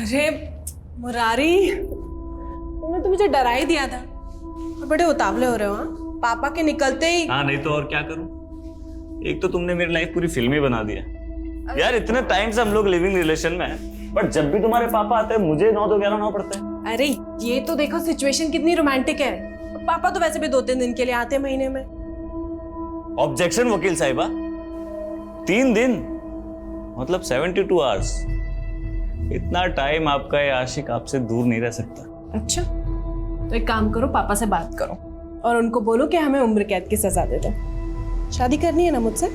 अरे मुरारी, तुमने तो मुझे डरा ही दिया था। बड़े उतावले हो रहे हो। हाँ, पापा के निकलते ही। हाँ, नहीं तो और क्या करूं। एक तो तुमने मेरी लाइफ पूरी फिल्म ही बना दिया यार। इतने टाइम से हम लोग लिविंग रिलेशन में हैं, बट जब भी तुम्हारे पापा आते हैं मुझे 9 तो 11 होना पड़ता है। अरे ये तो देखो सिचुएशन कितनी रोमांटिक है। पापा तो वैसे भी 2-3 दिन के लिए आते हैं महीने में। ऑब्जेक्शन वकील साहिबा, 3 दिन मतलब 72 आवर्स। इतना टाइम आपका ये आशिक आपसे दूर नहीं रह सकता। अच्छा, तो एक काम करो, पापा से बात करो और उनको बोलो कि हमें उम्र कैद की सजा दे दो। शादी करनी है ना मुझसे?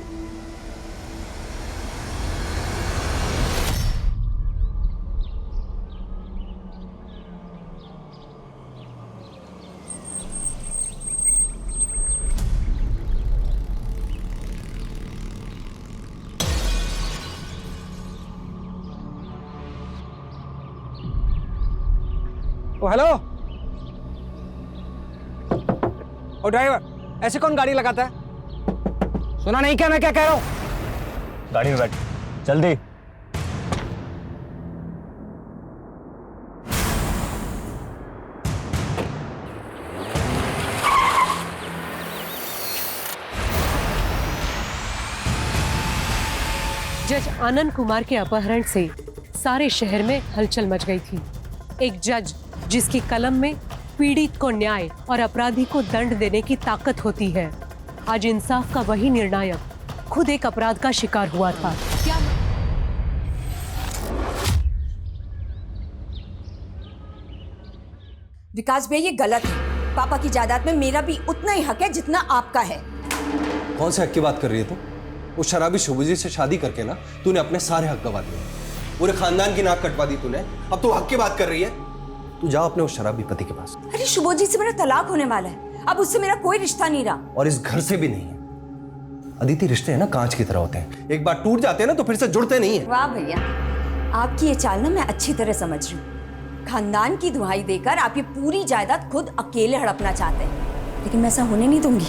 ओ हेलो। ओ ड्राइवर, ऐसे कौन गाड़ी लगाता है? सुना नहीं क्या मैं क्या कह रहा हूं? गाड़ी में बैठ जल्दी। जज आनंद कुमार के अपहरण से सारे शहर में हलचल मच गई थी। एक जज जिसकी कलम में पीड़ित को न्याय और अपराधी को दंड देने की ताकत होती है, आज इंसाफ का वही निर्णायक खुद एक अपराध का शिकार हुआ था। क्या विकास भैया, ये गलत है। पापा की जायदाद में मेरा भी उतना ही हक है जितना आपका है। कौन से हक की बात कर रही है तू? उस शराबी शुभजी से शादी करके ना तूने अपने सारे हक गवा दिए। पूरे खानदान की नाक कटवा दी तूने। अब तू हक की बात कर रही है? तू जा अपने उस शराबी पति के पास। अरे शुभजी से मेरा तलाक होने वाला है, अब उससे मेरा कोई रिश्ता नहीं रहा। और इस घर से भी नहीं है। अदिति, रिश्ते हैं ना कांच की तरह होते हैं, एक बार टूट जाते हैं ना तो फिर से जुड़ते नहीं है। वाह भैया, आपकी ये चाल ना मैं अच्छी तरह समझ रही हूँ। खानदान की दुहाई देकर आप ये पूरी जायदाद खुद अकेले हड़पना चाहते हैं, लेकिन मैं ऐसा होने नहीं दूंगी।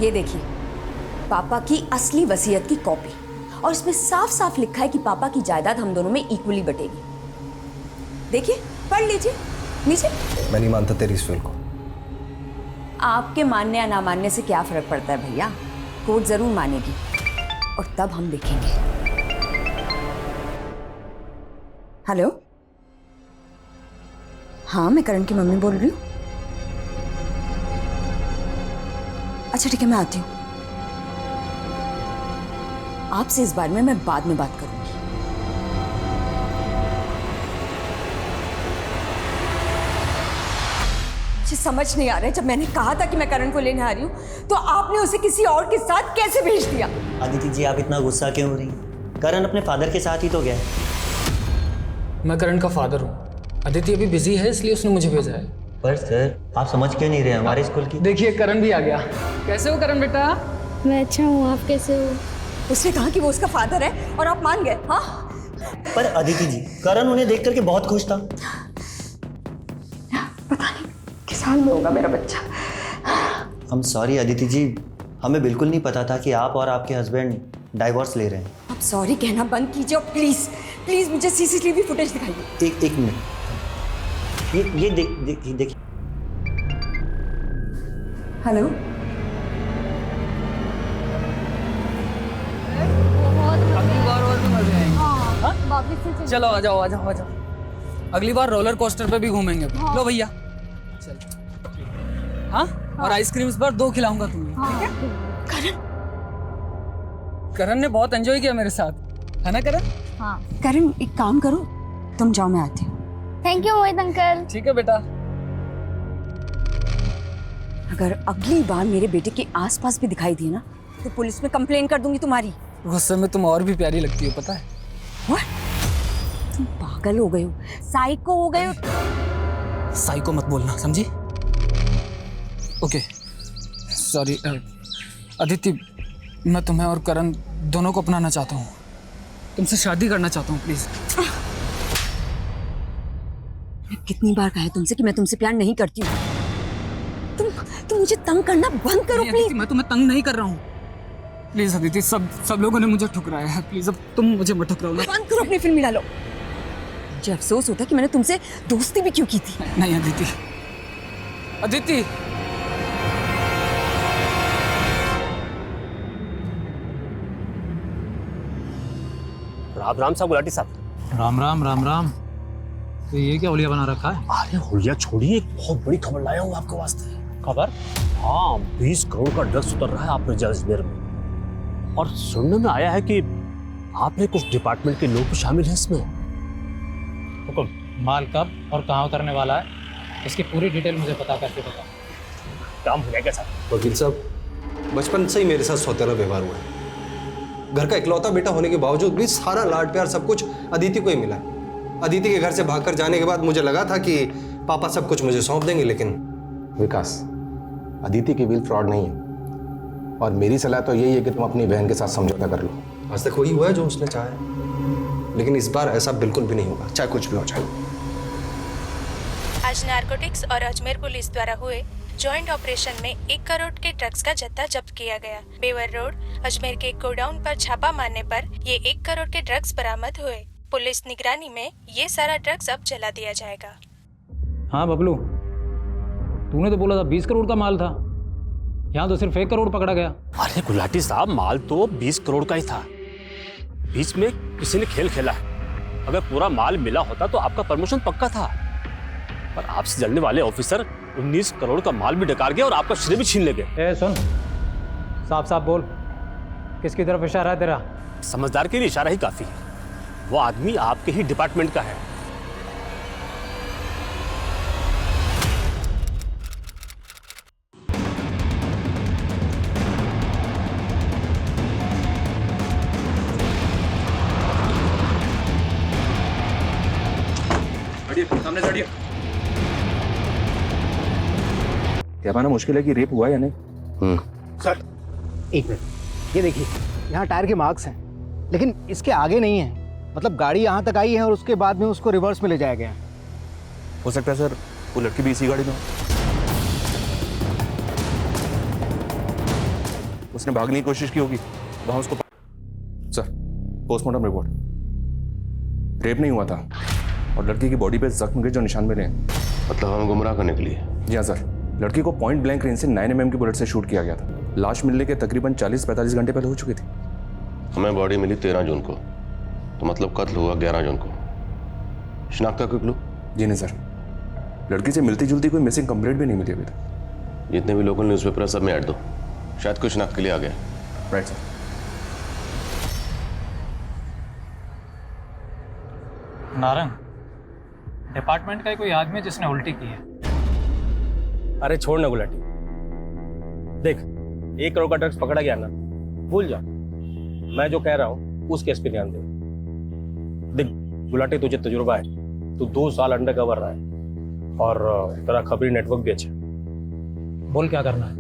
ये देखिए, पापा की असली वसीयत की कॉपी, और इसमें साफ साफ लिखा है कि पापा की जायदाद हम दोनों में इक्वली बटेगी। देखिए, पढ़ लीजिए नीचे। मैं नहीं मानता तेरी इस फिल्म को। आपके मानने या ना मानने से क्या फर्क पड़ता है भैया, कोर्ट जरूर मानेगी और तब हम देखेंगे। हेलो, हाँ मैं करण की मम्मी बोल रही हूँ। अच्छा ठीक है, मैं आती हूँ। आपसे इस बारे में मैं बाद में बात करूंगी। मुझे समझ नहीं आ रहा है, जब मैंने कहा था कि मैं करण को लेने आ रही हूँ तो आपने उसे किसी और के साथ कैसे भेज दिया? अदिति जी, आप इतना गुस्सा क्यों हो रही हैं? करण अपने फादर के साथ ही तो गया है। मैं करण का फादर हूँ। अदिति अभी बिजी है इसलिए उसने मुझे भेजा है। पर सर, आप समझ क्यों नहीं रहे हमारे स्कूल की? देखिए, करण भी आ गया। कैसे हो करण बेटा? मैं अच्छा हूँ, आप कैसे हो? उसने कहा कि वो उसका फादर है और आप मान गए? हाँ, पर अदिति जी, करण उन्हें देख करके बहुत खुश था। पता नहीं किस हाल में होगा मेरा बच्चा। हम सॉरी अदिति जी, हमें बिल्कुल नहीं पता था कि आप और आपके हस्बैंड डाइवोर्स ले रहे हैं। आप सॉरी कहना बंद कीजिए और प्लीज प्लीज मुझे सीसीटीवी फुटेज दिखाइए। एक मिनट, ये देखिए। हेलो, अगली बार और भी मजे आएंगे। हाँ, वापस से चलो। चलो आ जाओ आ जाओ आ जाओ। अगली बार रोलर कोस्टर पे भी घूमेंगे। लो भैया, चलो। हाँ, और आइसक्रीम्स पर 2 खिलाऊंगा तुम्हें। करण, करण ने बहुत एंजॉय किया मेरे साथ, है ना करण? हाँ, करण एक काम करो, तुम जाओ, मैं आती हूँ। Thank you Mohit uncle. ठीक है बेटा। अगर अगली बार मेरे बेटे के आसपास भी दिखाई दिए ना तो पुलिस में कंप्लेन कर दूंगी तुम्हारी। गुस्से में तुम और भी प्यारी लगती हो, पता है? What? तुम पागल हो गए हो, साइको हो गए हो। साइको मत बोलना, समझी? Okay sorry. अदिति, मैं तुम्हें और करण दोनों को अपनाना चाहता हूँ। तुमसे शादी करना चाहता हूँ, प्लीज। मैं कितनी बार कहा है तुमसे कि मैं तुमसे प्यार नहीं करती हूँ। तुम मुझे तंग करना बंद करो प्लीज। मैं तुम्हें तंग नहीं कर रहा हूँ। प्लीज अदिति, सब लोगों ने मुझे ठुकराया है, प्लीज अब तुम मुझे मत ठुकराओ ना। बंद करो अपनी फिल्मी डालो। मुझे अफसोस होता कि मैंने तुमसे दोस्ती भी क्यों की थी। नहीं अदिति, अदिति। राम राम साहब, गुलाटी साहब। राम राम राम राम। तो ये क्या होलिया बना रखा है? अरे होलिया छोड़िए, एक बहुत बड़ी खबर लाया हूँ आपके वास्ते। खबर? हाँ, 20 करोड़ का ड्रग्स उतर रहा है आपके अजमेर में। और सुनने में आया है कि आपने कुछ डिपार्टमेंट के लोग भी शामिल हैं इसमें। हुकुम, माल कब और कहाँ उतरने वाला है, इसकी पूरी डिटेल मुझे पता करके बताओ। काम हो जाएगा साहब। वकील साहब, बचपन से ही मेरे साथ सौतेला व्यवहार हुआ है। घर का इकलौता बेटा होने के बावजूद भी सारा लाड प्यार सब कुछ अदिति को ही मिला। अदिति के घर से भागकर जाने के बाद मुझे लगा था कि पापा सब कुछ मुझे सौंप देंगे, लेकिन विकास, अदिति की विल फ्रॉड नहीं है और मेरी सलाह तो यही है कि तुम अपनी बहन के साथ समझौता कर लो। आज तक वही हुआ है जो उसने चाहा है, लेकिन इस बार ऐसा बिल्कुल भी नहीं होगा, चाहे कुछ भी हो जाए। आज नारकोटिक्स और अजमेर पुलिस द्वारा हुए जॉइंट ऑपरेशन में 1 करोड़ के ड्रग्स का जत्था जब्त किया गया। बेवर रोड अजमेर के गोडाउन पर छापा मारने पर ये 1 करोड़ के ड्रग्स बरामद हुए। पुलिस निगरानी में ये सारा ड्रग्स अब जला दिया जाएगा। हाँ बबलू, तूने तो बोला था 20 करोड़ का माल था, यहाँ तो सिर्फ 1 करोड़ पकड़ा गया। अरे गुलाटी साहब, माल तो 20 करोड़ का ही था। बीच में किसी ने खेल खेला है। अगर पूरा माल मिला होता तो आपका प्रमोशन पक्का था, पर आपसे जलने वाले ऑफिसर 19 करोड़ का माल भी डकार गए और आपका श्रेय भी छीन ले गए। ए सुन, साफ साफ बोल, किसकी तरफ इशारा है तेरा? समझदार के लिए इशारा ही काफी है। वो आदमी आपके ही डिपार्टमेंट का है। सामने चढ़िए। क्या माना मुश्किल है कि रेप हुआ या नहीं? सर एक मिनट, ये देखिए, यहाँ टायर के मार्क्स हैं, लेकिन इसके आगे नहीं है। मतलब गाड़ी यहाँ तक आई है और उसके बाद में उसको रिवर्स में ले जाया गया। हो सकता है सर वो लड़की भी इसी गाड़ी में हो। उसने भागने की कोशिश की होगी, वहां उसको। Sir, postmortem report. रेप नहीं हुआ था और लड़की की बॉडी पे जख्म के जो निशान मिले हैं। मतलब हम गुमराह करने के लिए? जी हाँ सर, लड़की को पॉइंट ब्लैंक रेंज से 9 mm की बुलेट से शूट किया गया था। लाश मिलने के तकरीबन 40-45 घंटे पहले हो चुकी थी। हमें बॉडी मिली 13 जून को, तो मतलब कत्ल हुआ 11 जून को। शिनाख्त का कोई क्लू? जी नहीं सर, लड़की से मिलती जुलती कोई मिसिंग कंप्लेंट भी नहीं मिली अभी तक। जितने भी लोकल न्यूज़पेपर है सब में ऐड दो, शायद कोई शिनाख्त के लिए आ गया। Right sir. नारंग, डिपार्टमेंट का ही कोई आदमी जिसने उल्टी की है। अरे छोड़ ना गुलाटी, देख 1 करोड़ का ड्रग्स पकड़ा गया ना, भूल जा। मैं जो कह रहा हूँ उस केस पे ध्यान दे। देख गुलाटी, तुझे तजुर्बा है, तू 2 साल अंडर कवर रहा है और तेरा खबरी नेटवर्क भी अच्छा। बोल क्या करना है?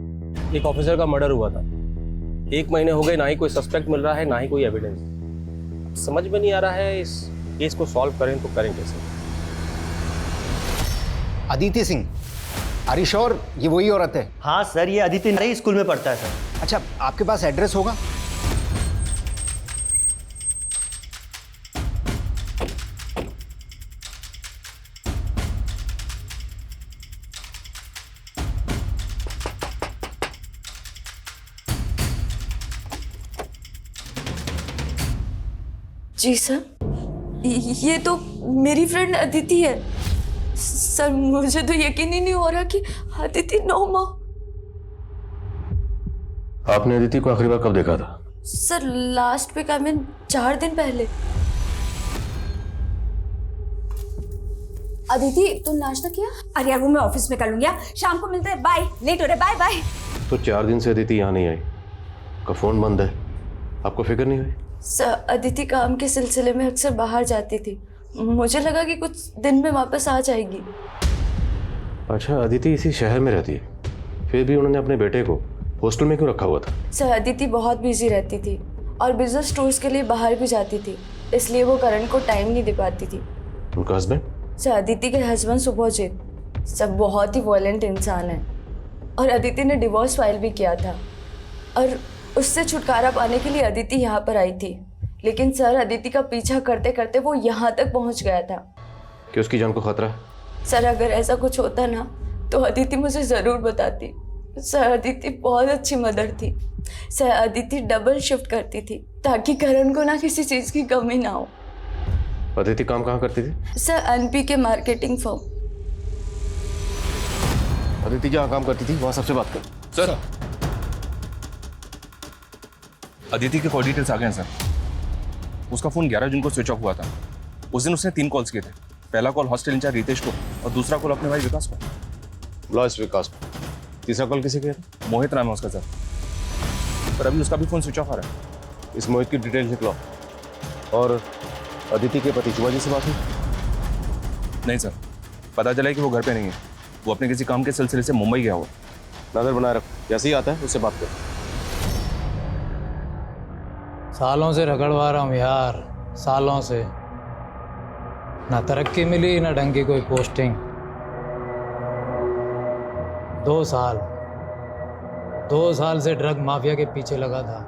एक ऑफिसर का मर्डर हुआ था, 1 महीने हो गए, ना ही कोई सस्पेक्ट मिल रहा है, ना ही कोई एविडेंस। समझ में नहीं आ रहा है इस केस को सॉल्व करें तो करें कैसे। Aditi Singh, are you sure ये वही औरत है? हाँ सर, ये अदिति नई स्कूल में पढ़ता है सर। अच्छा, आपके पास एड्रेस होगा? जी सर, ये तो मेरी फ्रेंड अदिति है। सर मुझे तो यकीन ही नहीं हो रहा कि अदिति 9 माह। आपने अदिति को आखिरी बार कब देखा था? Sir last week, I mean 4 दिन पहले। अदिति तुम नाश्ता किया? अरे यार वो मैं ऑफिस में कर लूंगी, शाम को मिलते हैं, बाय। लेट हो रहा है, बाय बाय। तो 4 दिन से अदिति यहाँ नहीं आई, का फोन बंद है, आपको फिक्र नहीं हुई? सर अदिति काम के सिलसिले में अक्सर बाहर जाती थी, मुझे लगा कि कुछ दिन में वापस आ जाएगी। अच्छा, अदिति इसी शहर में रहती है, फिर भी उन्होंने अपने बेटे को हॉस्टल में क्यों रखा हुआ था? सर अदिति बहुत बिजी रहती थी और बिजनेस टूर्स के लिए बाहर भी जाती थी, इसलिए वो करण को टाइम नहीं दे पाती थी। उनका हस्बैंड? सर अदिति के हस्बैंड सुभोजित सब बहुत ही वॉयलेंट इंसान है और अदिति ने डिवोर्स फाइल भी किया था और उससे छुटकारा पाने के लिए अदिति यहाँ पर आई थी, लेकिन सर अदिति का पीछा करते करते वो यहाँ तक पहुँच गया था। कि उसकी जान को खतरा है? सर अगर ऐसा कुछ होता ना तो अदिति मुझे ज़रूर बताती। सर अदिति बहुत अच्छी मदर थी। सर अदिति डबल शिफ्ट करती थी ताकि करण को ना किसी चीज़ की कमी ना हो। अदिति काम कहाँ करती थी? सर एनपी के मार्केटिंग फर्म। अदिति जहाँ काम करती थी वहाँ सबसे बात कर। सर अदिति के कॉल डिटेल्स आ गए हैं सर। उसका फोन 11 जून को स्विच ऑफ हुआ था। उस दिन उसने 3 कॉल्स किए थे। पहला कॉल हॉस्टल इंचार्ज रितेश को और दूसरा कॉल अपने भाई विकास को। बुलाओ इस विकास को। तीसरा कॉल किसे किया? मोहित नाम है उसका सर, पर अभी उसका भी फोन स्विच ऑफ आ रहा है। इस मोहित की डिटेल निकलो। और अदिति के पति शिवाजी से बात हुई? नहीं सर, पता चला है कि वो घर पे नहीं है। वो अपने किसी काम के सिलसिले से मुंबई गया हुआ। नजर बनाए रखो, जैसे ही आता है उससे बात करो। सालों से रगड़वा रहा हूँ यार, सालों से। ना तरक्की मिली ना ढंग की कोई पोस्टिंग। 2 साल से ड्रग माफिया के पीछे लगा था।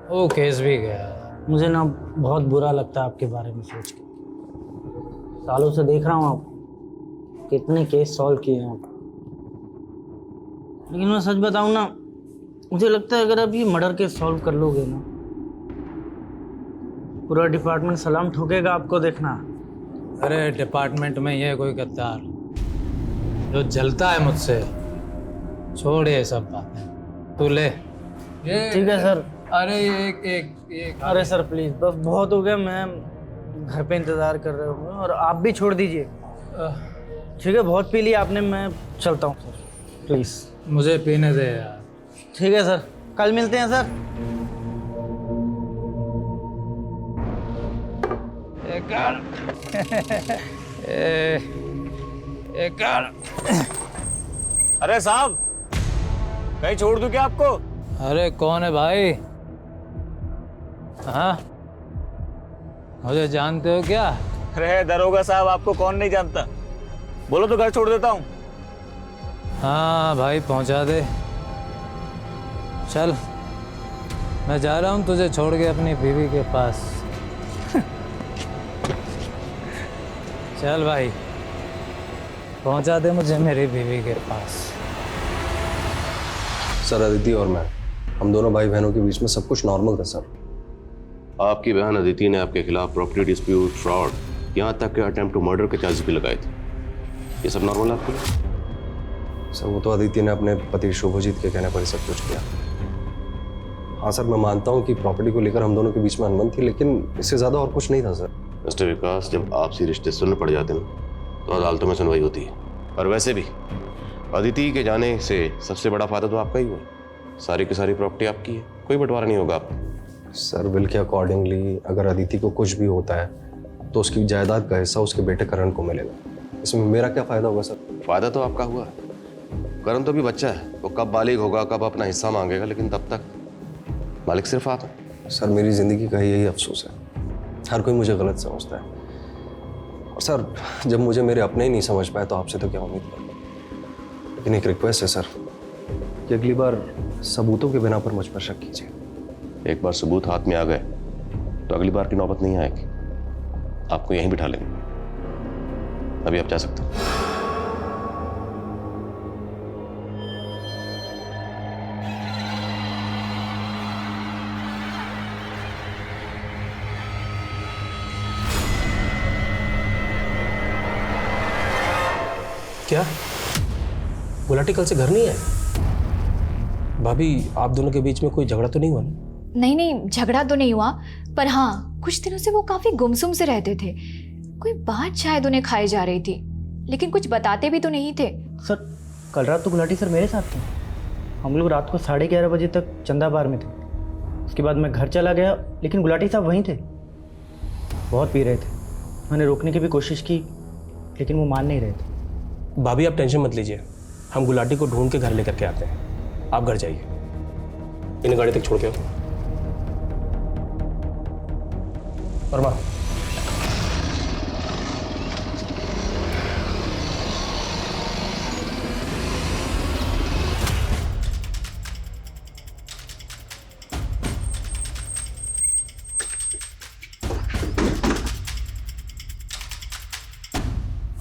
वो केस भी गया। मुझे ना बहुत बुरा लगता है आपके बारे में सोच के। सालों से देख रहा हूँ आप कितने केस सॉल्व किए हैं आप, लेकिन मैं सच बताऊँ ना, मुझे लगता है अगर आप ये मर्डर केस सॉल्व कर लोगे ना, पूरा डिपार्टमेंट सलाम ठोकेगा आपको, देखना। अरे डिपार्टमेंट में ये कोई गद्दार जो जलता है मुझसे, छोड़ ये सब बातें, तू ले। ठीक है सर। अरे एक अरे सर प्लीज़, बस बहुत हो गया। मैं घर पे इंतज़ार कर रहे होंगे और आप भी छोड़ दीजिए। ठीक है, बहुत पी लिया आपने, मैं चलता हूँ सर, प्लीज़। मुझे पीने दे यार। ठीक है सर, कल मिलते हैं सर। अरे साहब, कहीं छोड़ दूं क्या आपको? अरे कौन है भाई? हाँ, मुझे जानते हो क्या? अरे दरोगा साहब, आपको कौन नहीं जानता? बोलो तो घर छोड़ देता हूँ। हाँ भाई, पहुंचा दे। चल, मैं जा रहा हूँ तुझे छोड़ के अपनी बीवी के पास। चल भाई, पहुंचा दे मुझे मेरी बीवी के पास। सर अदिति और मैं, हम दोनों भाई बहनों के बीच में सब कुछ नॉर्मल था सर। आपकी बहन अदिति ने आपके खिलाफ प्रॉपर्टी डिस्प्यूट, फ्रॉड, यहाँ तक के अटेम्प्ट टू मर्डर के चार्जेस भी लगाए थे। ये सब नॉर्मल आपके लिए? सर वो तो अदिति ने अपने पति शुभजीत के कहने पर ही सब कुछ किया। हाँ सर, मैं मानता हूँ कि प्रॉपर्टी को लेकर हम दोनों के बीच में अनबन थी, लेकिन इससे ज़्यादा और कुछ नहीं था सर। मिस्टर विकास, जब आपसी रिश्ते सुनने पड़ जाते हैं तो अदालतों में सुनवाई होती है। और वैसे भी अदिति के जाने से सबसे बड़ा फायदा तो आपका ही हुआ। सारी की सारी प्रॉपर्टी आपकी है, कोई बंटवारा नहीं होगा आपको। सर बिल के अकॉर्डिंगली अगर अदिति को कुछ भी होता है तो उसकी जायदाद का हिस्सा उसके बेटे करण को मिलेगा। इसमें मेरा क्या फ़ायदा होगा सर? फ़ायदा तो आपका हुआ है। करण तो भी बच्चा है, वो कब बालिग होगा, कब अपना हिस्सा मांगेगा, लेकिन तब तक मालिक सिर्फ आप हैं। सर मेरी ज़िंदगी का यही अफसोस है, हर कोई मुझे गलत समझता है। और सर जब मुझे मेरे अपने ही नहीं समझ पाए तो आपसे तो क्या उम्मीद करूँ। लेकिन एक रिक्वेस्ट है सर कि अगली बार सबूतों के बिना पर मुझ पर शक कीजिए। एक बार सबूत हाथ में आ गए तो अगली बार की नौबत नहीं आएगी। आपको यहीं बिठा लेंगे। अभी आप जा सकते हैं। क्या गुलाटी कल से घर नहीं है? भाभी, आप दोनों के बीच में कोई झगड़ा तो नहीं हुआ ना? नहीं नहीं, झगड़ा तो नहीं हुआ, पर हाँ कुछ दिनों से वो काफी गुमसुम से रहते थे। कोई बात शायद उन्हें खाई जा रही थी, लेकिन कुछ बताते भी तो नहीं थे। सर कल रात तो गुलाटी सर मेरे साथ थे। हम लोग रात को 11:30 बजे तक चंदा बार में थे। उसके बाद मैं घर चला गया, लेकिन गुलाटी साहब वहीं थे। बहुत पी रहे थे। मैंने रोकने की भी कोशिश की, लेकिन वो मान नहीं रहे थे। भाभी आप टेंशन मत लीजिए, हम गुलाटी को ढूंढ के घर लेकर के आते हैं। आप घर जाइए, इन्हें गाड़ी तक छोड़ के आओ। वर्मा,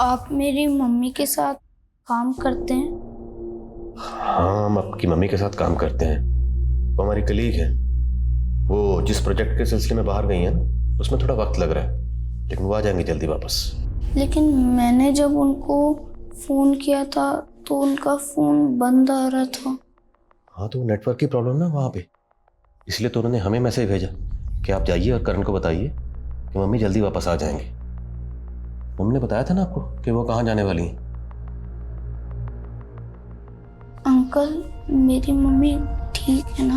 आप मेरी मम्मी के साथ काम करते हैं? हाँ, हम आपकी मम्मी के साथ काम करते हैं। वो हमारी कलीग है। वो जिस प्रोजेक्ट के सिलसिले में बाहर गई है ना, उसमें थोड़ा वक्त लग रहा है, लेकिन वो आ जाएंगी जल्दी वापस। लेकिन मैंने जब उनको फ़ोन किया था तो उनका फ़ोन बंद आ रहा था। हाँ, तो नेटवर्क की प्रॉब्लम ना वहाँ पे, इसलिए तो उन्होंने हमें मैसेज भेजा कि आप जाइए और करण को बताइए कि मम्मी जल्दी वापस आ जाएंगे। मम्मी ने बताया था ना आपको कि वो कहाँ जाने वाली हैं। अंकल, मेरी मम्मी ठीक है ना?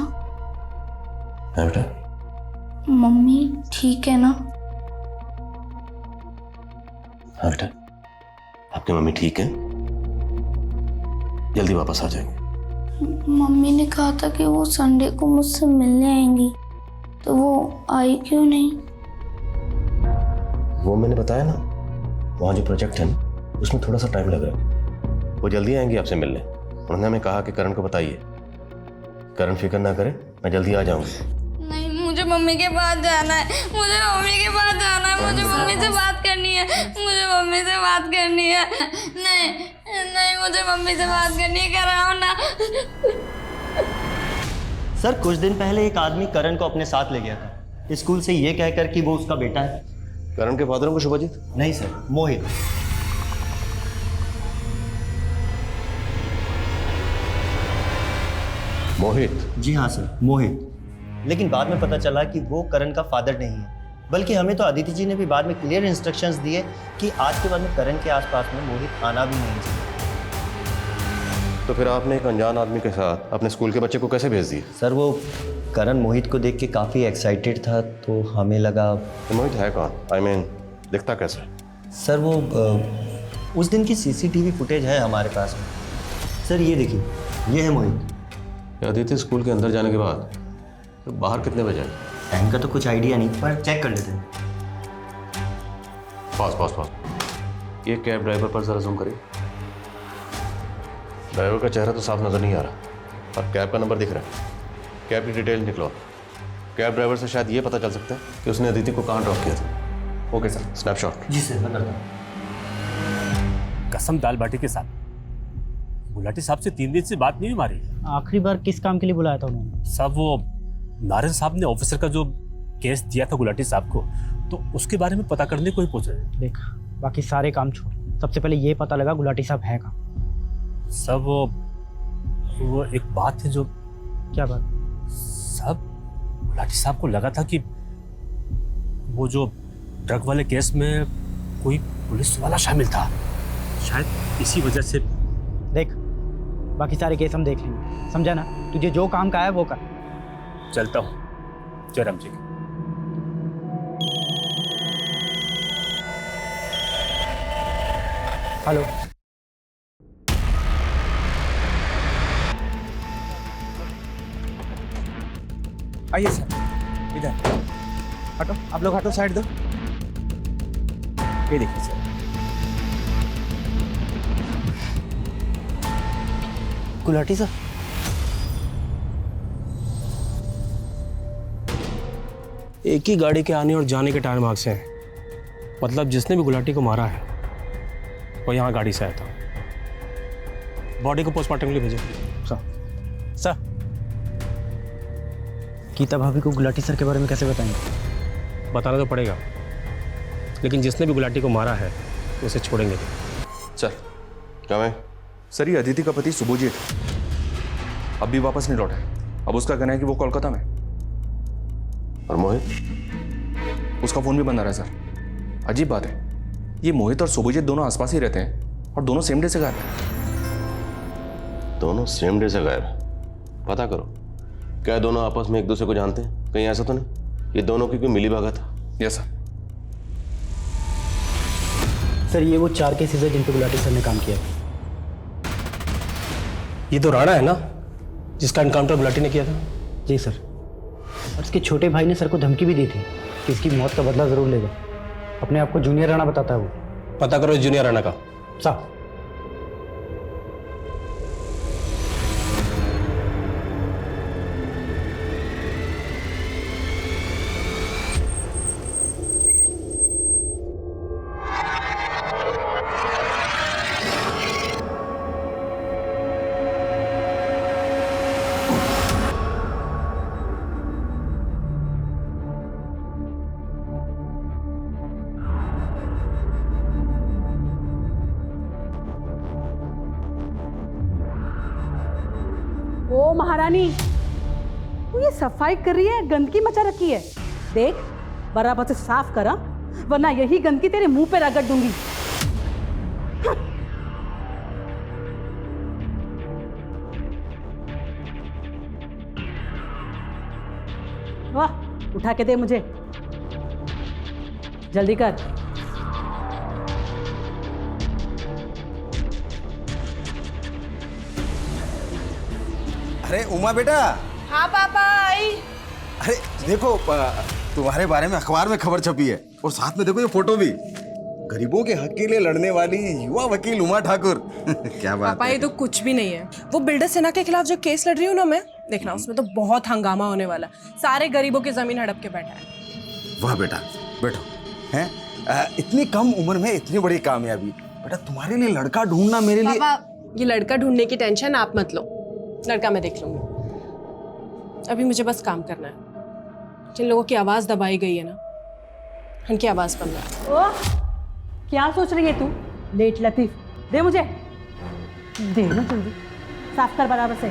हाँ बेटा। मम्मी ठीक है ना? हाँ बेटा, आपकी मम्मी ठीक है, जल्दी वापस आ जाएंगे। मम्मी ने कहा था कि वो संडे को मुझसे मिलने आएंगी, तो वो आई क्यों नहीं? वो मैंने बताया ना, वहाँ जो प्रोजेक्ट है ना, उसमें थोड़ा सा टाइम लग रहा है। वो जल्दी आएंगी आपसे मिलने। उन्होंने हमें कहा कि करण को बताइए। करण फिक्र ना करे, मैं जल्दी आ जाऊंगी। नहीं, मुझे मम्मी के पास जाना है, मुझे मम्मी के पास जाना है, मुझे मम्मी से बात करनी है, मुझे मम्मी से बात करनी है। नहीं नहीं, मुझे मम्मी से बात करनी है, कराओ ना। सर कुछ दिन पहले एक आदमी करण को अपने साथ ले गया था स्कूल से, ये कहकर कि वो उसका बेटा है। करण के फादर को शुभजीत? नहीं सर, मोहित। मोहित? जी हाँ सर, मोहित। लेकिन बाद में पता चला कि वो करण का फादर नहीं है, बल्कि हमें तो अदिति जी ने भी बाद में क्लियर इंस्ट्रक्शंस दिए कि आज के बाद में करण के आसपास में मोहित आना भी नहीं चाहिए। तो फिर आपने एक अनजान आदमी के साथ अपने स्कूल के बच्चे को कैसे भेज दिया? सर वो करण मोहित को देख के काफ़ी एक्साइटेड था, तो हमें लगा। तो मोहित है कौन? I mean, दिखता कैसे? सर वो उस दिन की सीसीटीवी फुटेज है हमारे पास में। सर ये देखिए, ये है मोहित। अदिति स्कूल के अंदर जाने के बाद तो बाहर कितने बजे? टाइम का तो कुछ आइडिया नहीं, पर चेक कर लेते हैं। पास ये कैब ड्राइवर पर जरा जूम करिए। ड्राइवर का चेहरा तो साफ नजर नहीं आ रहा, और कैब का नंबर दिख रहा है। कैब की डिटेल निकलो। कैब ड्राइवर से शायद ये पता चल सकता है कि उसने अदिति को कहाँ ड्रॉप किया था। Okay sir, snapshot. जी सर, मैं करता हूँ। कसम दाल बाटी के साथ गुलाटी साहब से 3 दिन से बात नहीं हुई हमारी। आखिरी बार किस काम के लिए बुलाया था उन्होंने? साहब वो नारायण साहब ने ऑफिसर का जो केस दिया था गुलाटी साहब को, तो उसके बारे में पता करने को ही पूछ रहे। देख, बाकी सारे काम छोड़, सबसे पहले ये पता लगा गुलाटी साहब है कहाँ। सब वो एक बात है जो। क्या बात? साहब गुलाटी साहब को लगा था कि वो जो ड्रग वाले केस में कोई पुलिस वाला शामिल था, शायद इसी वजह से। देख, बाकी सारे केस हम देख लेंगे, समझा ना? तुझे जो काम का है वो कर। चलता हूँ। जयराम जी। हेलो। आइए सर, इधर हटो, आप लोग हटो, साइड दो। ये देखिए सर। गुलाटी सर? एक ही गाड़ी के आने और जाने के टायर मार्क्स हैं। मतलब जिसने भी गुलाटी को मारा है वो यहाँ गाड़ी से आया था। बॉडी को पोस्टमार्टम के लिए भेजो। सर गीता भाभी को गुलाटी सर के बारे में कैसे बताएंगे? बताना तो पड़ेगा, लेकिन जिसने भी गुलाटी को मारा है उसे छोड़ेंगे नहीं। चल, क्या मैं? सर ये अदिति का पति शुभजीत अब भी वापस नहीं लौटा है। अब उसका कहना है कि वो कोलकाता में। और मोहित? उसका फोन भी बंद आ रहा है सर। अजीब बात है, ये मोहित और शुभजीत दोनों आसपास ही रहते हैं और दोनों सेम डे से गायब हैं। दोनों सेम डे से गायब? पता करो, क्या दोनों आपस में एक दूसरे को जानते हैं? कहीं ऐसा तो नहीं ये दोनों की कोई मिली भगत है? Yes sir. सर ये वो 4 केसेस है जिन पे गुलाटी सर ने काम किया। ये तो राणा है ना, जिसका एनकाउंटर गुलाटी ने किया था? जी सर। और इसके छोटे भाई ने सर को धमकी भी दी थी कि इसकी मौत का बदला जरूर लेगा। अपने आप को जूनियर राणा बताता है वो। पता करो जूनियर राणा का। साहब। महारानी, तू ये सफाई कर रही है, गंदगी मचा रखी है। देख बराबर से साफ करा, वरना यही गंदगी तेरे मुंह पे रगड़ दूंगी। वाह, उठा के दे मुझे, जल्दी कर। अरे उमा बेटा। हाँ पापा आई। अरे देखो, तुम्हारे बारे में अखबार में खबर छपी है, और साथ में देखो ये फोटो भी, गरीबों के हक के लिए लड़ने वाली युवा वकील उमा ठाकुर। क्या बात पापा है। ये तो कुछ भी नहीं है। वो बिल्डर सेना के खिलाफ जो केस लड़ रही हूँ ना मैं, देखना उसमें तो बहुत हंगामा होने वाला। सारे गरीबों की जमीन हड़प के बैठा है। वाह बेटा, बैठो। हैं इतनी कम उम्र में इतनी बड़ी कामयाबी। बेटा तुम्हारे लिए लड़का ढूंढना मेरे लिए। पापा ये लड़का ढूंढने की टेंशन आप मत लो, लड़का मैं देख लूंगी। अभी मुझे बस काम करना है। जिन लोगों की आवाज दबाई गई है ना, उनकी आवाज बनना है। ओ, क्या सोच रही है तू? लेट लतीफ, दे मुझे, दे ना जल्दी, साफ कर बराबर से।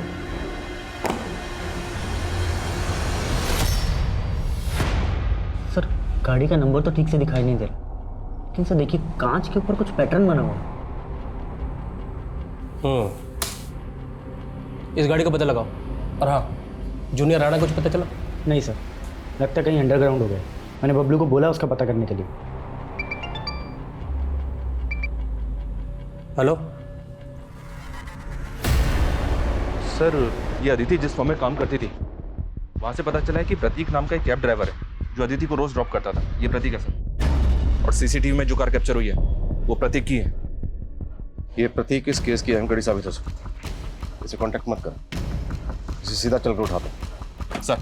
सर गाड़ी का नंबर तो ठीक से दिखाई नहीं दे रहा, लेकिन सर देखिए कांच के ऊपर कुछ पैटर्न बना हुआ है। इस गाड़ी का पता लगाओ। और हाँ, जूनियर राणा कुछ पता चला? नहीं सर, लगता है कहीं अंडरग्राउंड हो गया। मैंने बबलू को बोला उसका पता करने के लिए। हेलो सर, ये अदिति जिस फॉर्म में काम करती थी, वहां से पता चला है कि प्रतीक नाम का एक कैब ड्राइवर है जो अदिति को रोज ड्रॉप करता था। ये प्रतीक है सर, और सीसीटीवी में जो कार कैप्चर हुई है वो प्रतीक की है। ये प्रतीक इस केस की अहम कड़ी साबित हो सकती है। इसे कांटेक्ट मत कर, इसे सीधा चल कर उठा दो। सर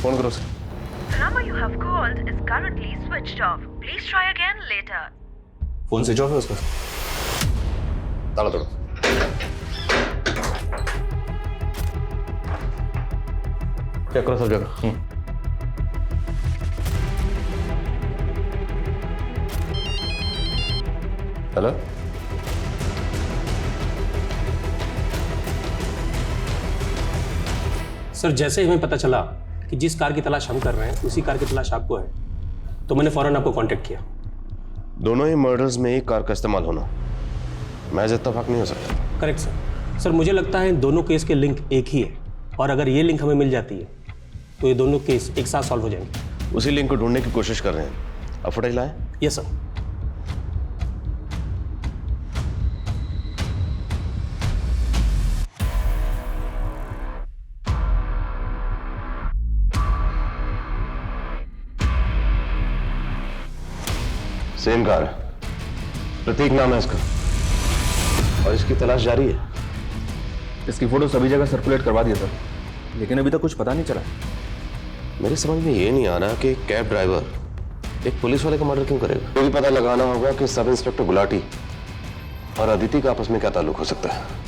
फोन करो sir. The number you have called is currently switched off. Please try again later. Phone switch off है उसका। ताला तोड़ो। चेक करो सब जगह। हेलो सर, जैसे ही हमें पता चला कि जिस कार की तलाश हम कर रहे हैं उसी कार की तलाश आपको है, तो मैंने फौरन आपको कांटेक्ट किया। दोनों ही मर्डर्स में एक कार का इस्तेमाल होना महज इत्तेफाक नहीं हो सकता। Correct sir. सर मुझे लगता है दोनों केस के लिंक एक ही है, और अगर ये लिंक हमें मिल जाती है तो ये दोनों केस एक साथ सॉल्व हो जाएंगे। उसी लिंक को ढूंढने की कोशिश कर रहे हैं। अब फुटेज लाएं? Yes sir. सेम कार है, प्रतीक नाम है इसका, और इसकी तलाश जारी है। इसकी फोटो सभी जगह सर्कुलेट करवा दिया सर, लेकिन अभी तक कुछ पता नहीं चला। मेरे समझ में ये नहीं आ रहा कि कैब ड्राइवर एक पुलिस वाले का मर्डर क्यों करेगा। तो भी पता लगाना होगा कि सब इंस्पेक्टर गुलाटी और अदिति का आपस में क्या ताल्लुक हो सकता है।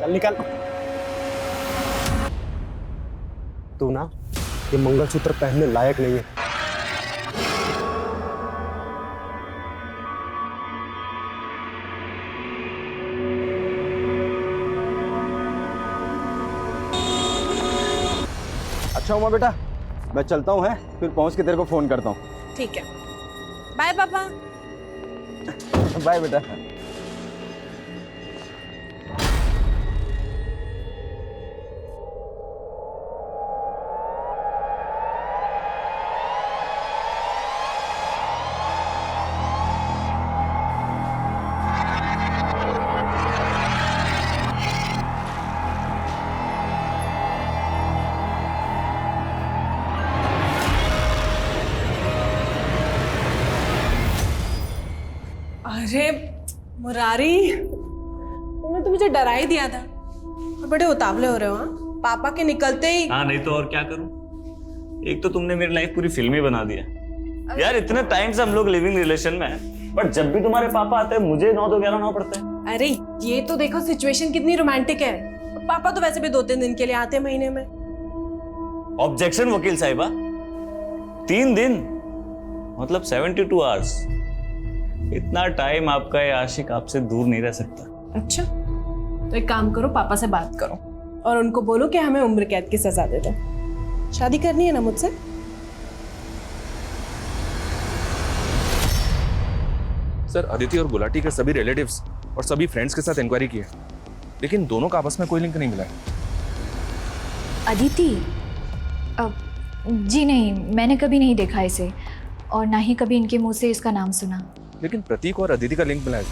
चल निकल। तू ना ये मंगलसूत्र पहनने लायक नहीं है। अच्छा उमा बेटा, मैं चलता हूँ, है फिर पहुँच के तेरे को फोन करता हूँ। ठीक है, बाय पापा। बाय बेटा। अरे मुरारी, तुमने तो मुझे डरा ही दिया था। और बड़े उतावले हो रहे हो। हाँ, पापा के निकलते ही। हाँ, नहीं तो और क्या करूं? एक तो तुमने मेरी लाइफ पूरी फिल्मी बना दिया यार। इतने टाइम से हम लोग लिविंग रिलेशन में हैं, बट जब भी तुम्हारे पापा आते हैं मुझे 9 तो 11 9 पड़ता है। अरे ये तो देखो सिचुएशन कितनी रोमांटिक है। पापा तो वैसे भी 2-3 दिन के लिए आते हैं महीने में। ऑब्जेक्शन वकील साहिबा, 3 दिन मतलब 72 आवर्स। इतना टाइम आपका ये आशिक आपसे दूर नहीं रह सकता। अच्छा तो एक काम करो, पापा से बात करो और उनको बोलो कि हमें उम्र कैद की सजा दे दो। शादी करनी है ना मुझसे? सर अदिति और गुलाटी के सभी रिलेटिव्स और सभी फ्रेंड्स के साथ इंक्वायरी की है, लेकिन दोनों का आपस में कोई लिंक नहीं मिला है। अदिति? जी नहीं, मैंने कभी नहीं देखा इसे और ना ही कभी इनके मुंह से इसका नाम सुना। लेकिन प्रतीक और अदिति का लिंक मिला है।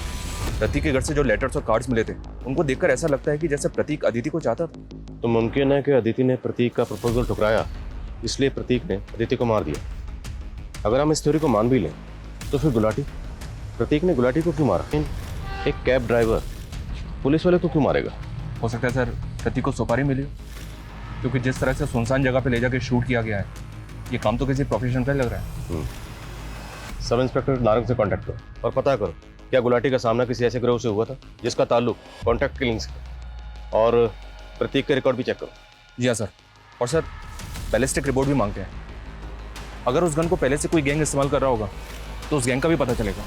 प्रतीक के घर से जो लेटर्स और कार्ड्स मिले थे उनको देखकर ऐसा लगता है कि जैसे प्रतीक अदिति को चाहता था। तो मुमकिन है कि अदिति ने प्रतीक का प्रपोजल ठुकराया, इसलिए प्रतीक ने अदिति को मार दिया। अगर हम इस थ्योरी को मान भी लें तो फिर गुलाटी, प्रतीक ने गुलाटी को क्यों मारा? एक कैब ड्राइवर पुलिस वाले को क्यों मारेगा? हो सकता है सर प्रतीक को सुपारी मिली हो, क्योंकि जिस तरह से सुनसान जगह पे ले जाके शूट किया गया है, ये काम तो किसी प्रोफेशन का लग रहा है। सब इंस्पेक्टर नारंग से कांटेक्ट करो और पता करो क्या गुलाटी का सामना किसी ऐसे गिरोह से हुआ था जिसका ताल्लुक कॉन्ट्रैक्ट किलिंग से, और प्रतीक के रिकॉर्ड भी चेक करो। जी हाँ सर। और सर बैलिस्टिक रिपोर्ट भी मांगते हैं। अगर उस गन को पहले से कोई गैंग इस्तेमाल कर रहा होगा तो उस गैंग का भी पता चलेगा।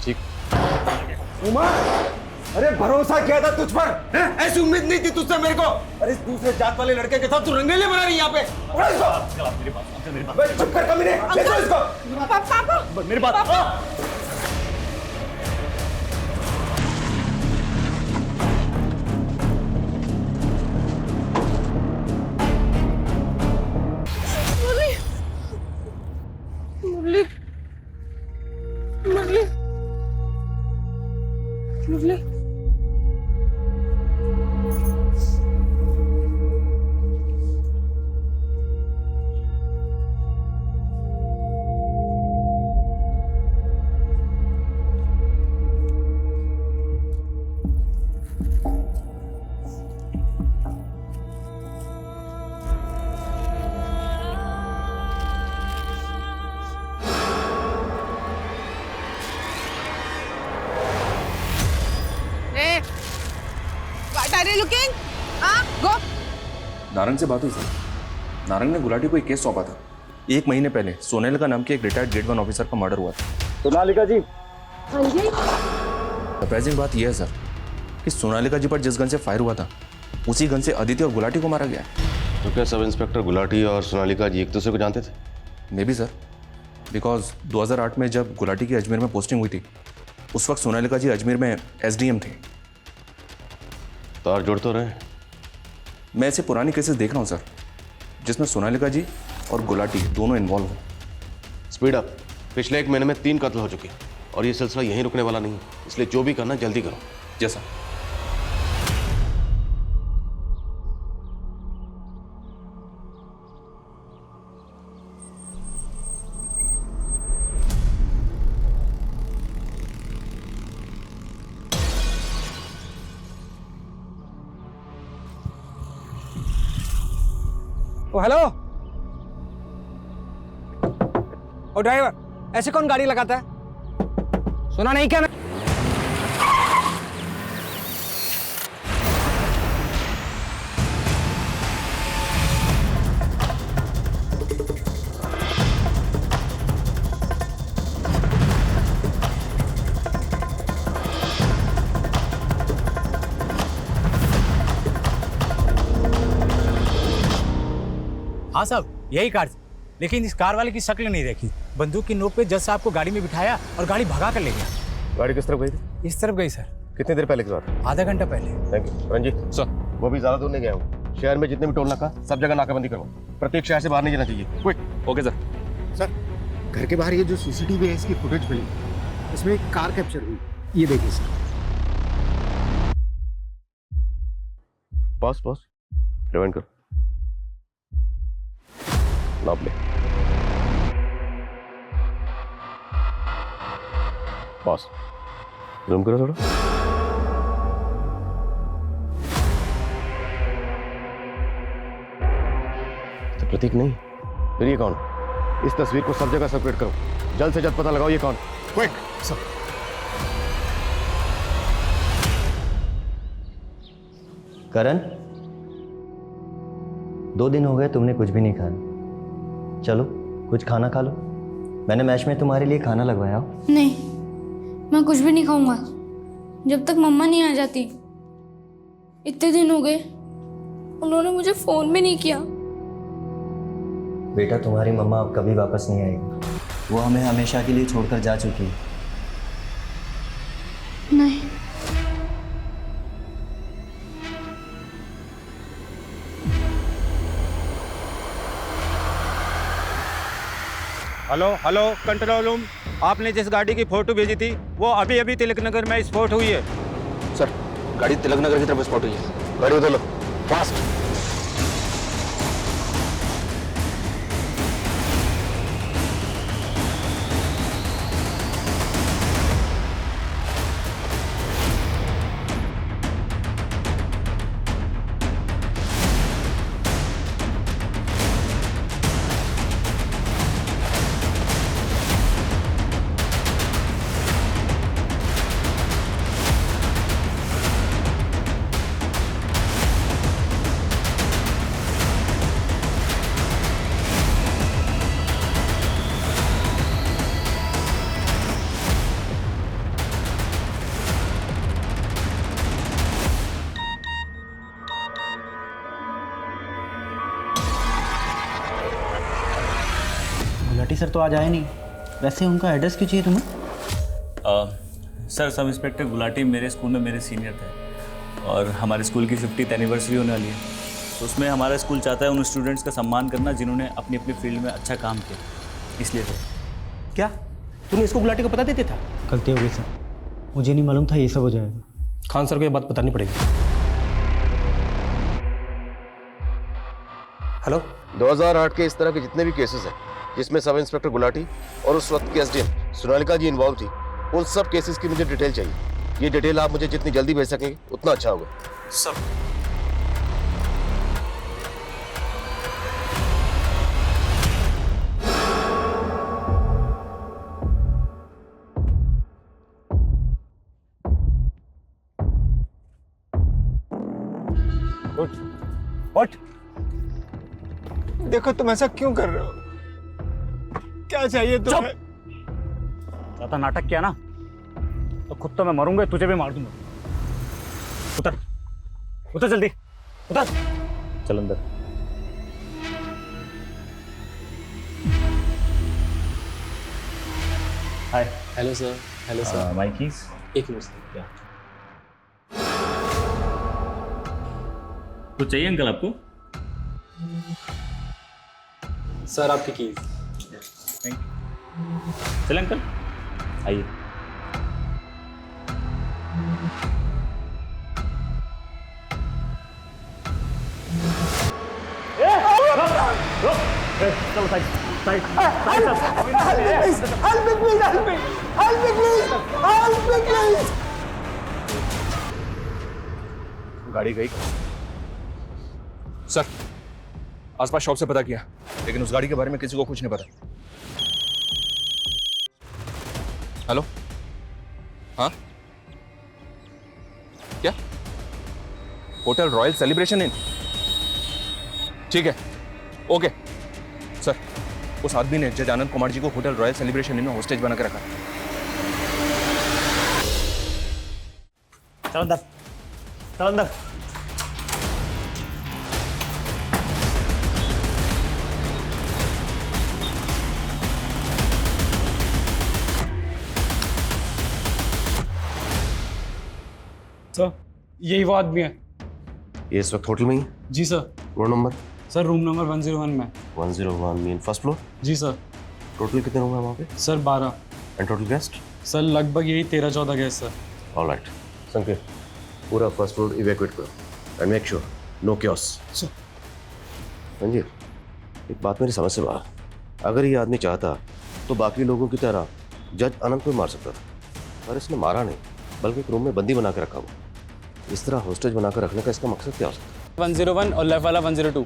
ठीक। उमा, अरे भरोसा किया था तुझ पर, ऐसी उम्मीद नहीं थी तुझसे मेरे को। अरे इस दूसरे जात वाले लड़के के साथ तू रंगेले बना रही है यहाँ पे। चुप कर कमीने, ले जाओ इसको। पापा मेरी बात। मुरली मुरली मुरली लुकिंग गो। नारंग से बात हुई सर। नारंग ने गुलाटी को एक केस सौंपा था। 1 महीने पहले सोनेलिका नाम के एक रिटायर्ड ग्रेड 1 ऑफिसर का मर्डर हुआ था। सोनालिका जी। हाँ जी। सरप्राइजिंग बात यह है सर कि सोनालिका जी पर जिस गन से फायर हुआ था उसी गन से अदिति और गुलाटी को मारा गया। तो क्या सब इंस्पेक्टर गुलाटी और सोनालिका जी एक दूसरे को जानते थे? मे बी सर, बिकॉज 2008 में जब गुलाटी की अजमेर में पोस्टिंग हुई थी उस वक्त सोनालिका जी अजमेर में SDM थे। तार जोड़ तो रहे। मैं ऐसे पुरानी केसेस देख रहा हूँ सर जिसमें सोनालिका जी और गुलाटी दोनों इन्वॉल्व हो। Speed up. पिछले 1 महीने में 3 कत्ल हो चुके और ये सिलसिला यहीं रुकने वाला नहीं है, इसलिए जो भी करना जल्दी करो। जैसा ओ हेलो, ओ ड्राइवर, ऐसे कौन गाड़ी लगाता है? सुना नहीं क्या? हाँ साहब, यही कार थी, लेकिन इस कार वाले की शक्ल नहीं देखी। बंदूक की नोक पे जज साहब को गाड़ी में बिठाया और गाड़ी भगा कर ले गया। गाड़ी किस तरफ गई थी? इस तरफ गई सर। कितनी देर पहले की बात है? आधा घंटा पहले। Thank you. रंजीत सर, वो भी ज्यादा दूर नहीं गया हूँ। शहर में जितने भी टोल नाका सब जगह नाकाबंदी करो। प्रत्येक शहर से बाहर नहीं जाना चाहिए। क्विक। Okay sir. सर, घर के बाहर ये जो CCTV है इसकी फुटेज मिली, इसमें एक कार कैप्चर हुई, ये देखिए सर। पॉज पॉज, रिवाइंड करो, नाप ले, पॉज, जूम करो थोड़ा। तो प्रतीक नहीं, फिर ये कौन? इस तस्वीर को सब जगह सर्कुलेट करो, जल्द से जल्द पता लगाओ ये कौन। Quick sir. करण, 2 दिन हो गए तुमने कुछ भी नहीं खाया। चलो कुछ खाना खा लो, मैंने मैच में तुम्हारे लिए खाना लगवाया हो। नहीं, मैं कुछ भी नहीं खाऊंगा जब तक मम्मा नहीं आ जाती। इतने दिन हो गए, उन्होंने मुझे फोन भी नहीं किया। बेटा, तुम्हारी मम्मा अब कभी वापस नहीं आएगी, वो हमें हमेशा के लिए छोड़कर जा चुकी है। नहीं। Hello hello, control room. आपने जिस गाड़ी की फोटो भेजी थी वो अभी अभी तिलक नगर में स्पॉट हुई है। सर, गाड़ी तिलक नगर की तरफ स्पॉट हुई है। गाड़ी उधर लो, फास्ट। गुलाटी सर तो आज आए नहीं, वैसे उनका एड्रेस क्यों चाहिए तुम्हें? सर, सब इंस्पेक्टर गुलाटी मेरे स्कूल में मेरे सीनियर थे और हमारे स्कूल की 50th एनिवर्सरी होने वाली है, तो उसमें हमारा स्कूल चाहता है उन स्टूडेंट्स का सम्मान करना जिन्होंने अपनी अपनी फील्ड में अच्छा काम किया, इसलिए सर। क्या तूने इसको गुलाटी को पता देते था? गलती हो गई सर, मुझे नहीं मालूम था ये सब हो जाएगा। खान सर को ये बात बतानी पड़ेगी। हेलो, 2008 के इस तरह के जितने भी केसेस हैं जिसमें सब इंस्पेक्टर गुलाटी और उस वक्त की एसडीएम सोनालिका जी इन्वॉल्व थी, उन सब केसेस की मुझे डिटेल चाहिए। ये डिटेल आप मुझे जितनी जल्दी भेज सकेंगे उतना अच्छा होगा। सब उठ। देखो तुम ऐसा क्यों कर रहे हो? क्या चाहिए तुम्हें? ज्यादा नाटक किया ना तो खुद तो मैं मरूंगा, तुझे भी मार दूंगा। उतर उतर, जल्दी उतर। चल अंदर। Hi. Hello sir. Hello sir. My keys. एक मिनट सर। क्या कुछ चाहिए अंकल आपको? सर, आपकी कीज। Thank you. चल अंकल, आइए। चलो साइड साइड गाड़ी गई। सर, आसपास शॉप से पता किया, लेकिन उस गाड़ी के बारे में किसी को कुछ नहीं पता। हेलो, हाँ क्या? Hotel royal celebration in? ठीक है, ओके। सर, उस आदमी ने जज आनंद कुमार जी को होटल रॉयल सेलिब्रेशन इन में होस्टेज बना के रखा। चल अंदर, चल अंदर। सर, यही वो आदमी है। ये इस वक्त होटल में ही है? जी sir. Room number? Sir, room number 101 में। 101 मीन फर्स्ट फ्लोर? जी सर। टोटल कितने रूम है वहाँ पे? Sir 12। And total guest? Sir लगभग यही 13-14 गेस्ट सर। ऑलराइट, संकेत पूरा फर्स्ट फ्लोर इवैक्यूएट करो and make sure no chaos. Sanjeev, एक बात मेरी समझ से बाहर। अगर ये आदमी चाहता तो बाकी लोगों की तरह जज अनंत को मार सकता था, पर इसने मारा नहीं, बल्कि एक रूम में बंदी बनाकर रखा हुआ। इस तरह होस्टेज बनाकर रखने का इसका मकसद क्या हो सकता है? 101 और लेफ्ट वाला 102।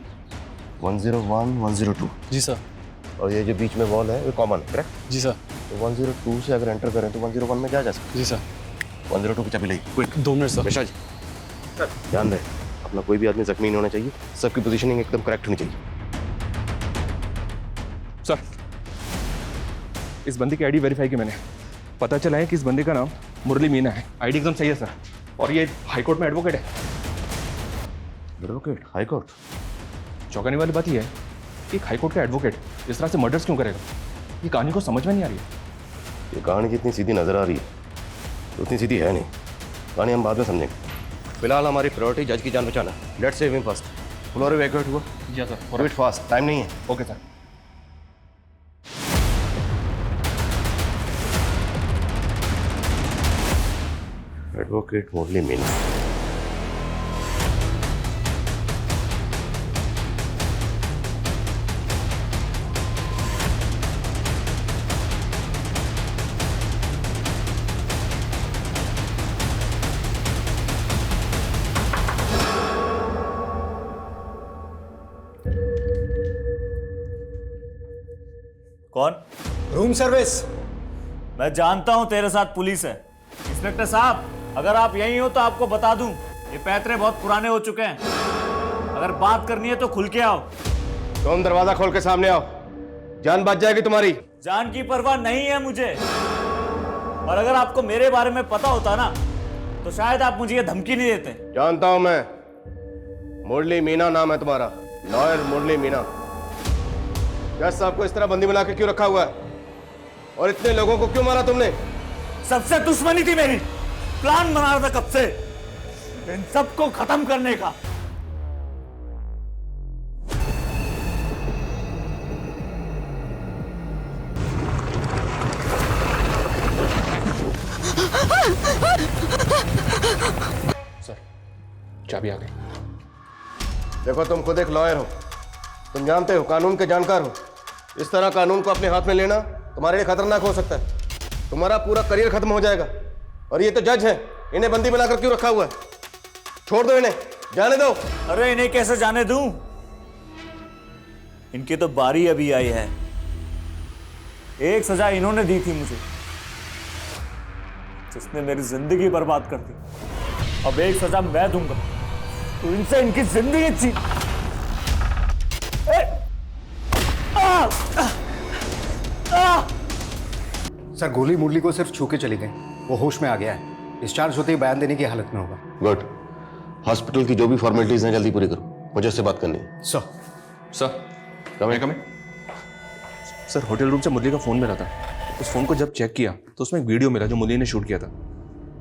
101 102। जी सर। और ये जो बीच में वॉल है वो कॉमन है, करेक्ट? जी सर। तो 102 से अगर एंटर करें तो 101 में क्या जा सकता है? जी सर। 102 की चाबी ली, quick. 2 minute sir. Vishal ji sir, ध्यान रहे अपना कोई भी आदमी जख्मी नहीं होना चाहिए, सबकी पोजीशनिंग एकदम करेक्ट होनी चाहिए। सर, इस बंदे की आईडी वेरीफाई की मैंने, पता चला है कि इस बंदे का नाम मुरली मीना है। आईडी एकदम सही है सर, और ये हाईकोर्ट में एडवोकेट है। Advocate high court? चौंकाने वाली बात यह है कि एक हाईकोर्ट का एडवोकेट इस तरह से मर्डर्स क्यों करेगा? ये कहानी को समझ में नहीं आ रही है। ये कहानी जितनी सीधी नजर आ रही है उतनी सीधी है नहीं, कहानी हम बाद में समझेंगे। फिलहाल हमारी प्रायोरिटी जज की जान बचाना। Let's save him first. Floor evacuate हुआ? जी सर। फॉरवर्ड फास्ट, टाइम नहीं है। Okay sir. एडवोकेट मुरली मीना। कौन? Room service. मैं जानता हूं तेरे साथ पुलिस है। इंस्पेक्टर साहब, अगर आप यहीं हो तो आपको बता दूं, ये पैतरे बहुत पुराने हो चुके हैं। अगर बात करनी है तो खुल के आओ। तुम दरवाजा खोल के सामने आओ, जान बच जाएगी तुम्हारी। जान की परवाह नहीं है मुझे, और अगर आपको मेरे बारे में पता होता ना तो शायद आप मुझे ये धमकी नहीं देते। जानता हूं मैं, मुरली मीना नाम है तुम्हारा, लॉयर मुरली मीना। जज साहब को इस तरह बंदी बना के क्यों रखा हुआ है, और इतने लोगों को क्यों मारा तुमने? सबसे दुश्मनी थी मेरी, प्लान बना रहा था कब से इन सबको खत्म करने का। सर, चाबी आ गई। देखो तुम खुद एक लॉयर हो, तुम जानते हो, कानून के जानकार हो। इस तरह कानून को अपने हाथ में लेना तुम्हारे लिए खतरनाक हो सकता है। तुम्हारा पूरा करियर खत्म हो जाएगा। और ये तो जज है, इन्हें बंदी बनाकर क्यों रखा हुआ है? छोड़ दो इन्हें, जाने दो। अरे इन्हें कैसे जाने दूं? इनकी तो बारी अभी आई है। एक सजा इन्होंने दी थी मुझे, जिसने मेरी जिंदगी बर्बाद कर दी। अब एक सजा मैं दूंगा तो इनसे इनकी जिंदगी छीन। सर, गोली मुरली को सिर्फ छू के चली गई, वो होश में आ गया है। डिस्चार्ज होते ही बयान देने की हालत में होगा। गुड। हॉस्पिटल की जो भी फॉर्मेलिटीज हैं जल्दी पूरी करो, मुझे उससे बात करनी है। सर। सर, कम सर, होटल रूम से मुरली का फोन मिला था। उस फोन को जब चेक किया तो उसमें एक वीडियो मिला जो मुरली ने शूट किया था।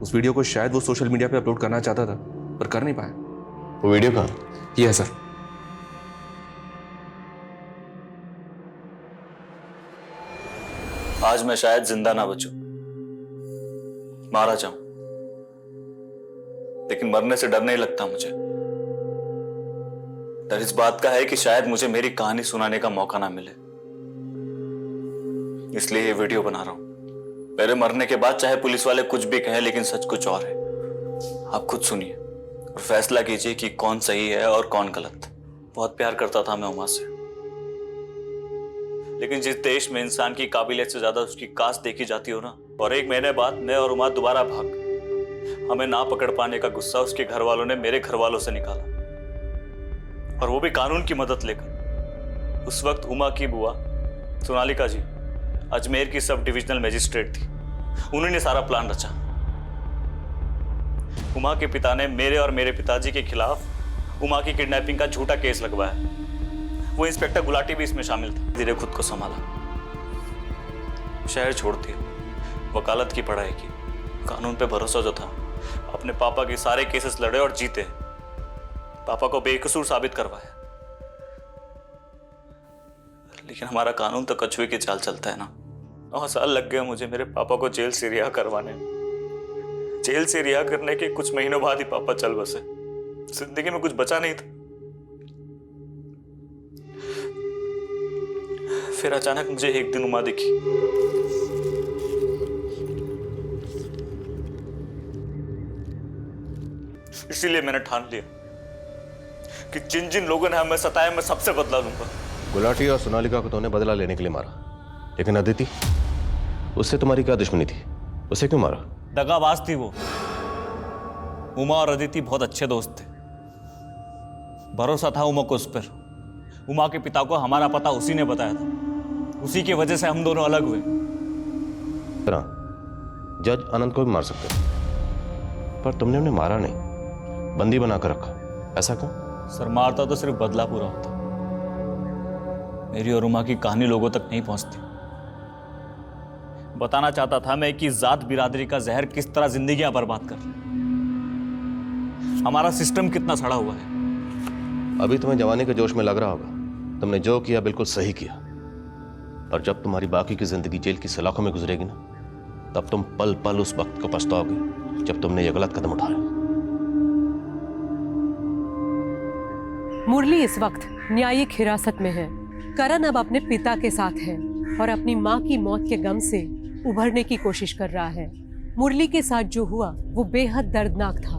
उस वीडियो को शायद वो सोशल मीडिया पे अपलोड करना चाहता था, पर कर नहीं पाया। वो वीडियो कहाँ? ये है सर। आज मैं शायद जिंदा ना बचूं, मारा जाऊं, लेकिन मरने से डर नहीं लगता मुझे। डर इस बात का है कि शायद मुझे मेरी कहानी सुनाने का मौका ना मिले, इसलिए ये वीडियो बना रहा हूं। मेरे मरने के बाद चाहे पुलिस वाले कुछ भी कहें, लेकिन सच कुछ और है। आप खुद सुनिए और फैसला कीजिए कि कौन सही है और कौन गलत। बहुत प्यार करता था मैं उमा से, लेकिन जिस देश में इंसान की काबिलियत से ज्यादा उसकी कास्ट देखी जाती हो ना, और एक महीने बाद मैं और उमा दोबारा भाग, हमें ना पकड़ पाने का गुस्सा उसके घर वालों ने मेरे घर वालों से निकाला, और वो भी कानून की मदद लेकर। उस वक्त उमा की बुआ सोनालिका जी अजमेर की सब डिविजनल मैजिस्ट्रेट थी, उन्होंने सारा प्लान रचा। उमा के पिता ने मेरे और मेरे पिताजी के खिलाफ उमा की किडनैपिंग का झूठा केस लगवाया। वो इंस्पेक्टर गुलाटी भी इसमें शामिल था। धीरे खुद को संभाला, शहर छोड़ दिया, वकालत की पढ़ाई की, कानून पे भरोसा जो था, अपने पापा के सारे केसेस लड़े और जीते, पापा को बेकसूर साबित करवाया। लेकिन हमारा कानून तो कछुए की चाल चलता है ना। 9 साल लग गए मुझे मेरे पापा को जेल से रिहा करवाने में। जेल से रिहा करने के कुछ महीनों बाद ही पापा चल बसे। जिंदगी में कुछ बचा नहीं था। फिर अचानक मुझे एक दिन उमा दिखी। इसीलिए मैंने ठान लिया कि जिन जिन लोगों ने हमें सताया मैं सबसे बदला लूंगा। गुलाटी और सोनालिका को तूने बदला लेने के लिए मारा, लेकिन अदिति, उससे तुम्हारी क्या दुश्मनी थी? उसे क्यों मारा? दगाबाज थी वो। उमा और अदिति बहुत अच्छे दोस्त थे। भरोसा था उमा को उस पर। उमा के पिता को हमारा पता उसी ने बताया था। उसी की वजह से हम दोनों अलग हुए। जज अनंत को भी मार सकते थे, पर तुमने उन्हें मारा नहीं, बंदी बनाकर रखा। ऐसा क्यों? सर, मारता तो सिर्फ बदला पूरा होता। मेरी और उमा की कहानी लोगों तक नहीं पहुंचती। बताना चाहता था मैं कि जात बिरादरी का जहर किस तरह जिंदगियां बर्बाद कर रहा है। हमारा सिस्टम कितना सड़ा हुआ है। अभी तुम्हें जवानी के जोश में लग रहा होगा, तुमने जो किया बिल्कुल सही किया, पर जब तुम्हारी बाकी की जिंदगी जेल की सलाखों में गुजरेगी ना, तब तुम पल पल उस वक्त को पछताओगे जब तुमने ये गलत कदम उठाया। मुरली इस वक्त न्यायिक हिरासत में है। करण अब अपने पिता के साथ है और अपनी मां की मौत के गम से उभरने की कोशिश कर रहा है। मुरली के साथ जो हुआ वो बेहद दर्दनाक था।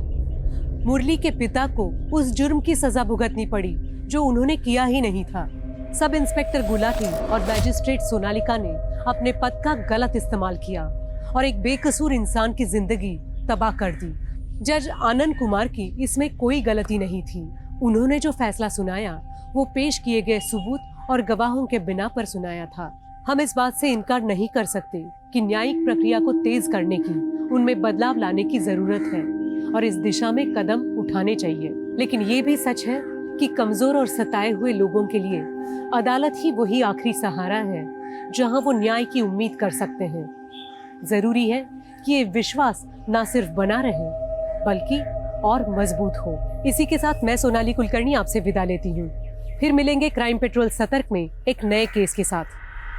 मुरली के पिता को उस जुर्म की सजा भुगतनी पड़ी जो उन्होंने किया ही नहीं था। सब इंस्पेक्टर गुलाटी और मैजिस्ट्रेट सोनालिका ने अपने पद का गलत इस्तेमाल किया और एक बेकसूर इंसान की जिंदगी तबाह कर दी। जज आनंद कुमार की इसमें कोई गलती नहीं थी। उन्होंने जो फैसला सुनाया वो पेश किए गए सबूत और गवाहों के बिना पर सुनाया था। हम इस बात से इनकार नहीं कर सकते कि न्यायिक प्रक्रिया को तेज करने की, उनमें बदलाव लाने की जरूरत है और इस दिशा में कदम उठाने चाहिए। लेकिन ये भी सच है कि कमजोर और सताए हुए लोगों के लिए अदालत ही वही आखिरी सहारा है जहां वो न्याय की उम्मीद कर सकते हैं। जरूरी है कि ये विश्वास ना सिर्फ बना रहे बल्कि और मजबूत हो। इसी के साथ मैं सोनाली कुलकर्णी आपसे विदा लेती हूँ। फिर मिलेंगे क्राइम पेट्रोल सतर्क में एक नए केस के साथ।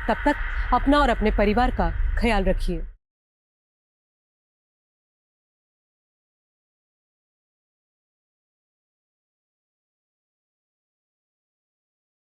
तब तक अपना और अपने परिवार का ख्याल रखिए।